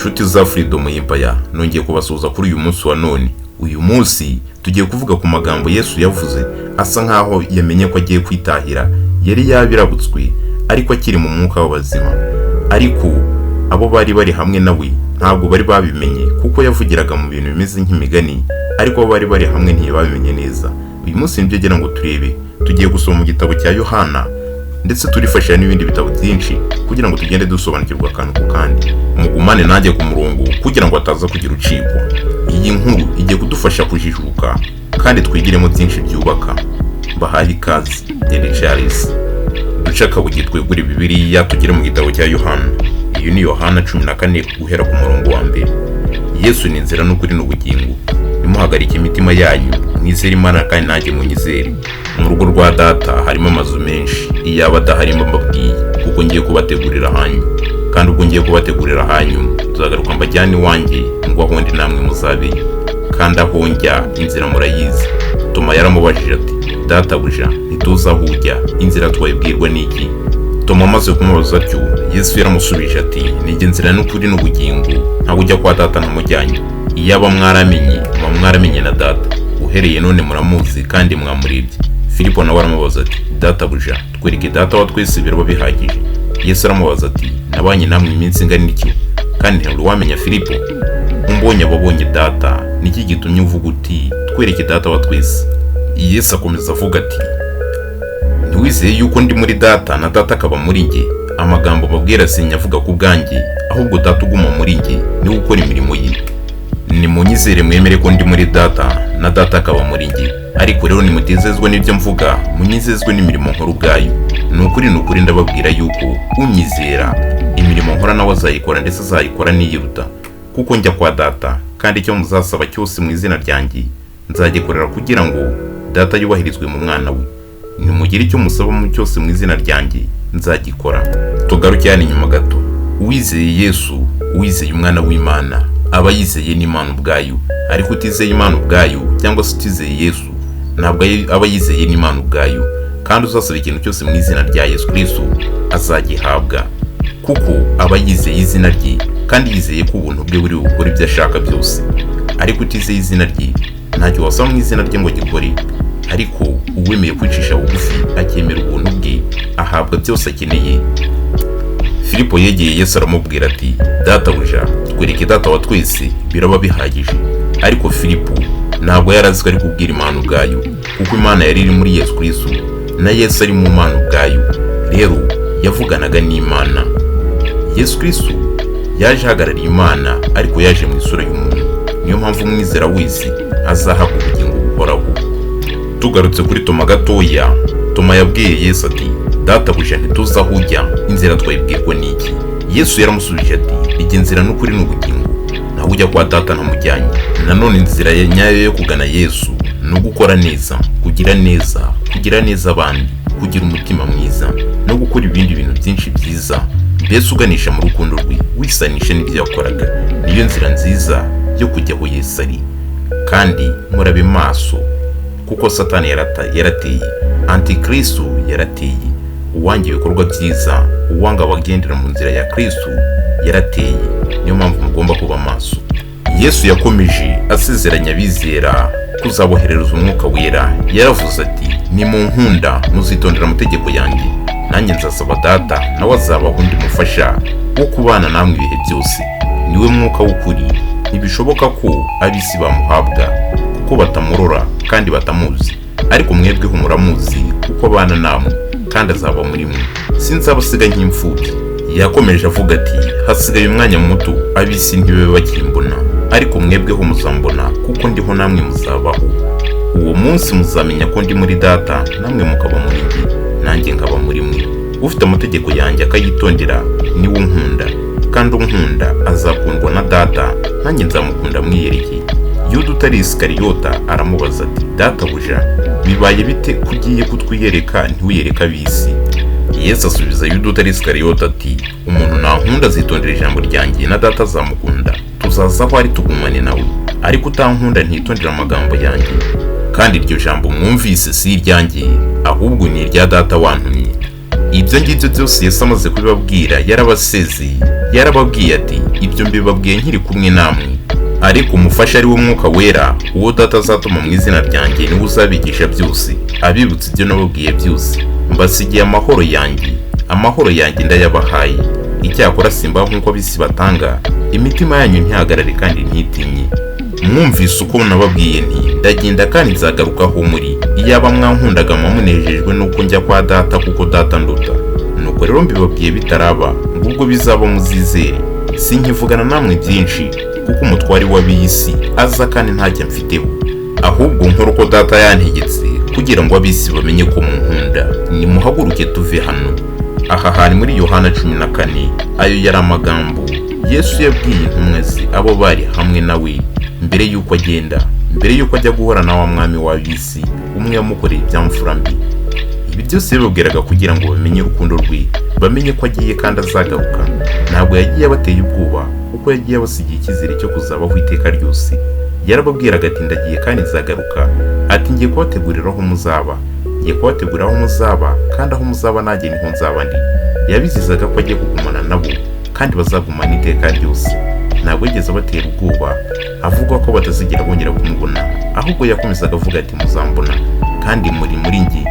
Nshuti za Freedom y'Impaya, nongeye kubasuhuza kuri uyu munsi wa none. Uyu munsi tugiye kuvuga ku magambo Yesu yavuze asa nkaho yamenye ko agiye kwitahira. Yari yabirabutswe ariko akiri mu mwuka w'abazima. Ariko abo bari hamwe nawe ntabwo bari babimenye kuko yavugiraga mu bintu bimeze nk'imigani, ariko abo bari hamwe ntibabimenye neza. Uyu munsi nibyo ngira ngo turebe. Tugiye gusoma mu gitabo cya Yohana ndetse turifashisha n'ibindi bitabo byinshi kugira ngo tugende dusobanukirwa akantu ku kandi. Mugumane nanjye ku murongo kugira ngo ataza kugira ucikwa. Iyi nkuru igiye kudufasha kujijuka kandi twigiremo byinshi byubaka. Bahaye ikaze Yari. Dushaka bugitwe kuri Bibiliya tugire mu gitabo cya Yohana. Iyo ni Yohana 14 guhera ku murongo wa mbere. Yesu ni inzira n'ukuri n'ubugingo. Nimuhagarike imitima yanyu, mwizere Imana kandi nanjye munyizere. Mu rugo rwa Data harimo amazu menshi, iyaba adaharimo mbabwiye, kuko ngiye kubategurira hanyu. Kandi ubwo ngiye kubategurira hanyu, tuzagaruka mbajyane iwanjye, ngo aho ndi namwe muzabe. Kandi aho njya inzira murayizi. Toma yaramubajije ati, Databuja, ntituzi aho ujya, inzira twayibwirwa n'iki? Toma amaze kumubaza atyo, Yesu yaramusubije ati, nijye nzira n'ukuri n'ubugingo, ntawe ujya kwa Data ntamujyanye. Iyaba mwaramenye na Data, uhereye none muramuzi kandi mwamurebye. Filipo nawe aramubaza ati, Databuja, twereke Data wa twese biraba bihagije. Yesu aramubaza ati, nabanye namwe iminsi ingana iki? Kandi nturi wamenya Filipo? Umbonye ababonye Data, niki gitumye uvuga uti, twereke Data wa twese? Yesu akomeza avuga ati, ntiwizeye yuko ndi muri Data na Data akaba muri njye? Amagambo mbabwira sinyavuga ku bwanjye, ahubwo Data uguma muri njye niwe ukora imirimo ye. Nimunyizere mwemere ko ndi muri Data na Data akaba muri njye. Ariko rero nimutizezwe n'ibyo mvuga, munyizezwe n'imirimo nkora ubwayo. Nukuri ndababwira yuko unyizera imirimo nkora nawe azayikora ndetse azayikora niyiruta, kuko njya kwa Data, kandi icyo muzasaba cyose mu izina ryanjye nzagikorera kugira ngo Data yubahirizwe mu mwana we. Nimugire icyo musaba mu cyose mu izina ryanjye nzagikora. Tugaruke hano inyuma gato. Uwizeye Yesu, uwizeye umwana w'Imana, aba yizeye n'Imana ubwayo. Ariko utizeye Imana ubwayo cyangwa se utizeye Yesu, ntabwo aba yizeye n'Imana ubwayo. Kandi uzasaba ikintu cyose mu izina rya Yesu Kristo azagihabwa, kuko aba yizeye izina rye kandi yizeye ko ubuntu bwe buri gukora ibyo ashaka byose. Ariko utizeye izina rye, ntacyo wasaba mu izina rye ngo gikore. Ariko uwemeye kwicisha bugufi akemera ubuntu bwe, ahabwa byose akeneye. Filipo yegeye Yesu aramubwira ati, Databuja, twereke Data wa twese biraba bihagije. Ariko Filipo ntabwo yarazi ko ari kubwira Imana ubwayo, kuko Imana yari iri muri Yesu Kristo na Yesu ari mu Mana ubwayo. Rero yavuganaga n'Imana. Yesu Kristo yaje ahagarariye Imana, ariko yaje mu isura y'umuntu. Niyo mpamvu umwizera wese azahabwa ubugingo buhoraho. Tugarutse kuri Toma gatoya, Toma yabwiye Yesu ati, Databuja, ntituzi aho ujya, inzira twayibwirwa n'iki? Yesu yaramusubije ati, ijye nzira n'ukuri n'ubugingo, ntawe ujya kwa Data ntamujyanye. Nanone inzira nyayo yo kugana Yesu no gukora neza, kugira neza abandi, kugira umutima mwiza no gukora ibindi bintu byinshi byiza, mbese uganisha mu rukundo rwe, wisanisha n'ibyo yakoraga. Niyo nzira nziza yo kujya aho Yesu ari. Kandi murabe maso, kuko Satani yarateye, Antikristo yarateye, uwanga ibikorwa byiza, uwanga abagendera mu nzira ya Kristo yarateye. Niyo mpamvu mugomba kuba maso. Yesu yakomeje asezeranya abizera kuzaboherereza umwuka wera. Yaravuze ati, nimunkunda muzitondera amategeko yanjye, nanjye nzasaba Data nawe azabaha undi mufasha wo kubana namwe ibihe byose. Niwe mwuka w'ukuri. Ntibishoboka ko ab'isi bamuhabwa, kuko batamurora kandi batamuzi. Ariko mwebweho muramuzi, kuko abana namwe kandi azaba muri mwe. Sinzabasiga nk'imfubyi. Yakomeje avuga ati, hasigaye umwanya muto, ab'isi ntibabe bakimbona, ariko mwebweho muzambona, kuko ndiho namwe muzabaho. Uwo munsi muzamenya ko ndi muri Data, namwe mukaba muri njye, nanjye nkaba muri mwe. Ufite amategeko yanjye akayitondera niwe unkunda, kandi unkunda azakundwa na Data, nanjye nzamukunda mwiyerekeye. Yuda utari Isikariyota aramubaza ati, Databuja, bibaye bite kugiye kutwiyereka ntiwiyereka ab'isi? Yesu asubiza Yuda utari Isikariyota ati, umuntu nankunda azitondera ijambo ryanjye na Data azamukunda, tuzaza aho ari tugumane nawe. Ariko utankunda ntitondera amagambo yanjye. Kandi iryo jambo mwumvise si iryanjye, ahubwo ni irya Data wantumye. Ibyo ngibyo byose Yesu amaze kubibabwira yarabasezeye, yarababwiye ati, ibyo mbibabwiye nkiri kumwe namwe. Ariko umufasha ari wo Mwuka Wera, uwo Data azatuma mu izina ryanjye, niwe uzabigisha byose, abibutsa ibyo nababwiye byose. Mbasigiye amahoro yanjye ndayabahaye. Icyakora simbaha nk'uko ab'isi batanga, imitima yanyu ntihagarare kandi ntitinye. Mwumvise uko nababwiye nti ndagenda kandi nzagaruka aho muri. Iyaba mwankundaga munejejwe nuko njya kwa Data, kuko Data nduta. Nuko rero mbibabwiye bitaraba, ngo ubwo bizaba muzizere. Sinkivugana namwe byinshi, kuko umutwari w'ab'isi aza kandi ntacyo mfiteho. Ahubwo nkora uko Data yantegetse, kugira ngo ab'isi bamenye ko munkunda. Nimuhaguruke tuve hano. Aha hari muri Yohana 14. Ayo yari amagambo Yesu yabwiye intumwa ze, abo bari hamwe nawe, mbere yuko agenda, mbere yuko ajya guhora na wa mwami w'ab'isi, umwe yamukoreye ibyamfura mbi. Ibi byose yababwiraga kugira ngo bamenye urukundo rwe, bamenye ko agiye kandi azagaruka. Ntabwo yagiye abateye ubwoba, kuko yagiye abasigiye icyizere cyo kuzabaho iteka ryose. Yarababwiraga ati ndagiye kandi nzagaruka, ati ngiye kubategurira aho muzaba, ngiye kubategurira aho muzaba, kandi aho muzaba nanjye niho nzaba ndi. Yabizizaga ko agiye kugumana nabo, kandi bazagumana iteka ryose. Ntabwo yigeze abatera ubwoba avuga ko batazigera bongera kumubona, ahubwo yakomezaga avuga ati muzambona, kandi muri njye.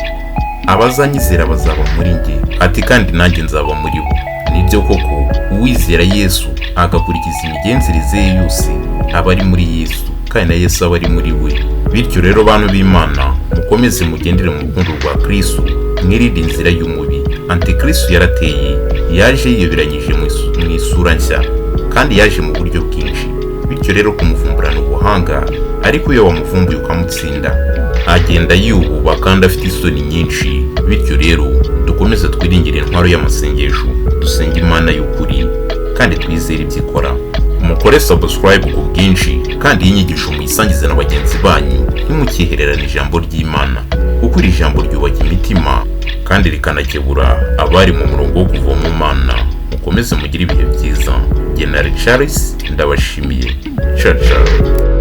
Abazanyizera bazaba muri njye, ati kandi nanjye nzaba muri bo. Nibyo koko, uwizera Yesu agakurikiza imigenzereze ye yose aba ari muri Yesu, kandi na Yesu aba ari muri we. Bityo rero bantu b'Imana, mukomeze mugendere mu rukundo rwa Kristo, mwirinde inzira y'umubi. Antikristo yarateye, yaje yiyoberanyije mu isura nshya, kandi yaje mu buryo bwinshi. Bityo rero kumuvumburana ubuhanga, ariko iyo wamuvumbuye ukamutsinda, agenda yububa kandi afite isoni nyinshi. Bityo rero dukomeze twiringire intwaro y'amasengesho, dusenga Imana y'ukuri kandi twizere ibyo ikora. Mukore subscribe ku bwinshi, kandi iyi nyigisho muyisangize na bagenzi banyu. Ntimukihererane ijambo ry'Imana, kuko iri jambo ryubaka imitima kandi rikanakebura abari mu murongo wo kuva mu Mana. Mukomeze mugire ibihe byiza. Jye na Charles ndabashimiye. Ciao ciao.